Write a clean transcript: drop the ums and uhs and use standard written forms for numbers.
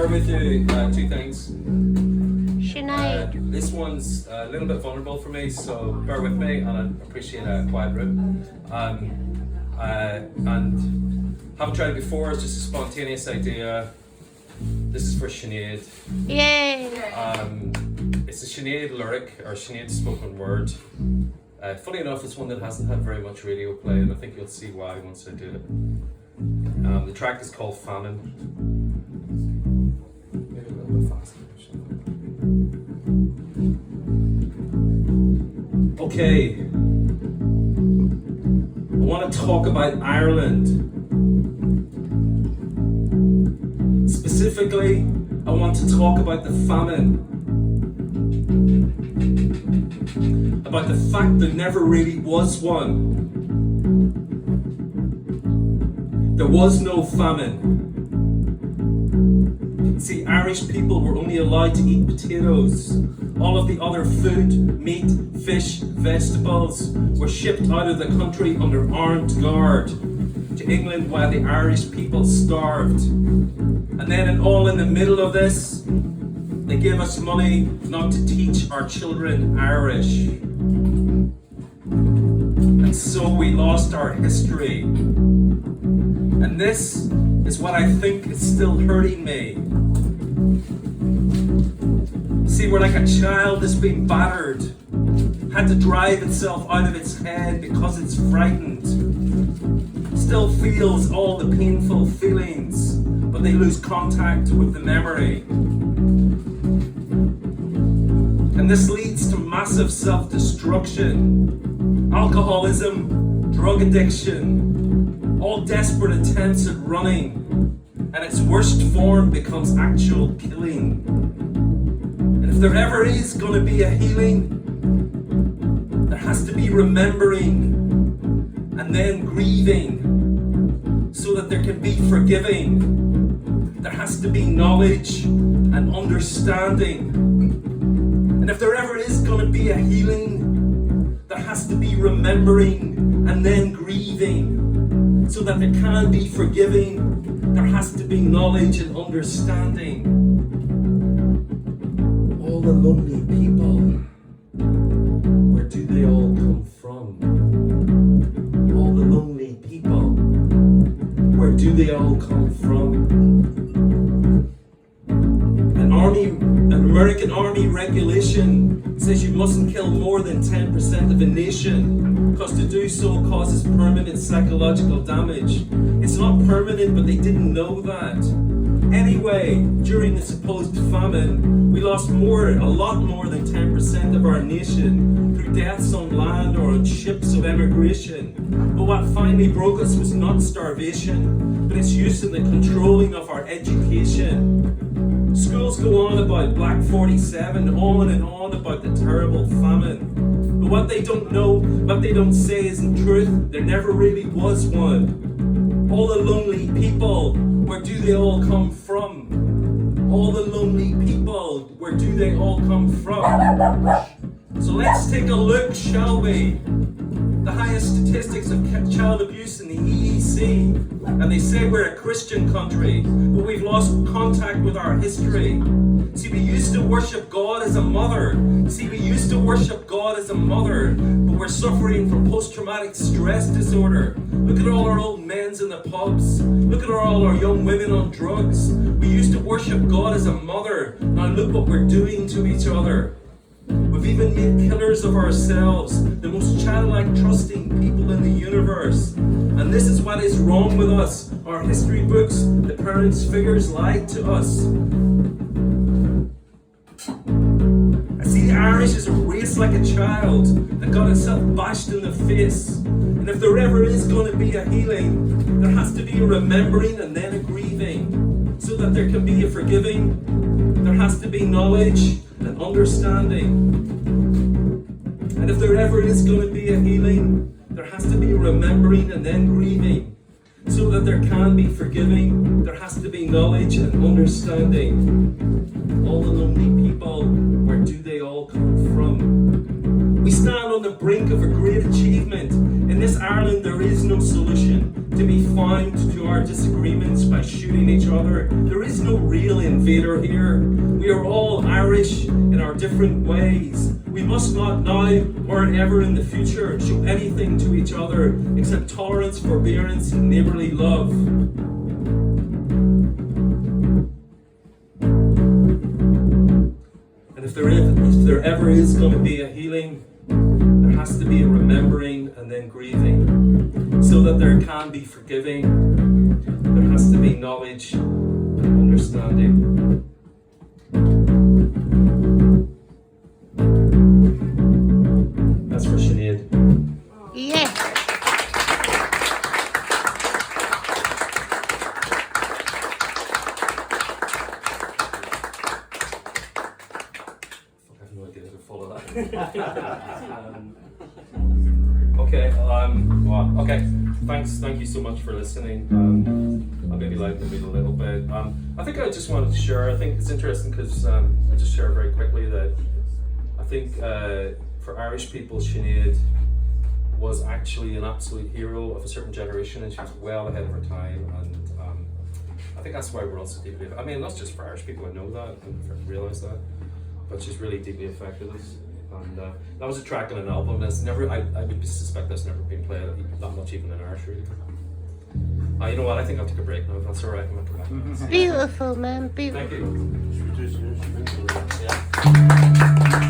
With you, two things. Sinead. This one's a little bit vulnerable for me, so bear with me, and I appreciate a quiet room. And haven't tried it before, it's just a spontaneous idea. This is for Sinead. Yay! It's a Sinead lyric, or Sinead spoken word. Funny enough, it's one that hasn't had very much radio play, and I think you'll see why once I do it. The track is called Famine. Maybe a little bit faster. Okay. I want to talk about Ireland. Specifically, I want to talk about the famine. About the fact there never really was one. There was no famine. See, Irish people were only allowed to eat potatoes. All of the other food, meat, fish, vegetables were shipped out of the country under armed guard to England while the Irish people starved. And then all in the middle of this, they gave us money not to teach our children Irish. And so we lost our history. And this is what I think is still hurting me. See, we're like a child that's been battered, had to drive itself out of its head because it's frightened, still feels all the painful feelings, but they lose contact with the memory. And this leads to massive self-destruction, alcoholism, drug addiction, all desperate attempts at running, and its worst form becomes actual killing. And if there ever is going to be a healing, there has to be remembering and then grieving so that there can be forgiving. There has to be knowledge and understanding. And if there ever is going to be a healing, there has to be remembering and then grieving so that there can be forgiving. There has to be knowledge and understanding. All the lonely people, where do they all come from? All the lonely people, where do they all come from? An American Army regulation says you mustn't kill more than 10% of a nation, because to do so causes permanent psychological damage. It's not permanent, but they didn't know that. Anyway, during the supposed famine, we lost a lot more than 10% of our nation through deaths on land or on ships of emigration. But what finally broke us was not starvation, but its use in the controlling of our education. Schools go on about Black 47, on and on about the terrible famine. But what they don't know, what they don't say isn't truth. There never really was one. All the lonely people, where do they all come from? All the lonely people, where do they all come from? So let's take a look, shall we? The highest statistics of child abuse in the EEC. And they say we're a Christian country, but we've lost contact with our history. See, we used to worship God as a mother. See, we used to worship God as a mother, but we're suffering from post-traumatic stress disorder. Look at all our old men's in the pubs. Look at all our young women on drugs. We used to worship God as a mother. Now look what we're doing to each other. We've even made killers of ourselves, the most childlike, trusting people in the universe. And this is what is wrong with us. Our history books, the parents' figures lied to us. I see the Irish as a race like a child that got itself bashed in the face. And if there ever is going to be a healing, there has to be a remembering and then a grieving, so that there can be a forgiving. There has to be knowledge and understanding. And if there ever is going to be a healing, there has to be remembering and then grieving, so that there can be forgiving. There has to be knowledge and understanding. All the lonely people, where do they all come from? We stand on the brink of a great achievement. In this Ireland, there is no solution. to be found to our disagreements by shooting each other. There is no real invader here. We are all Irish in our different ways. We must not now or ever in the future show anything to each other except tolerance, forbearance, and neighbourly love. And if there ever is going to be a healing, there has to be a remembering and then grieving, so that there can be forgiving. There has to be knowledge and understanding. That's for Sinead. Yeah. I have no idea how to follow that. Okay. Okay. Thank you so much for listening. I maybe lighten the mood a little bit. I think I just wanted to share. I think it's interesting because I'll just share very quickly that I think for Irish people, Sinead was actually an absolute hero of a certain generation, and she was well ahead of her time. And I think that's why we're also deeply. I mean, not just for Irish people. I know that and realise that, but she's really deeply affected us. And that was a track on an album that's never, I would suspect that's never been played that much even in Irish radio. You know what, I think I'll take a break now, if that's alright, I'm going to come back. Beautiful, man, beautiful. Thank you. Introduce you. Yeah.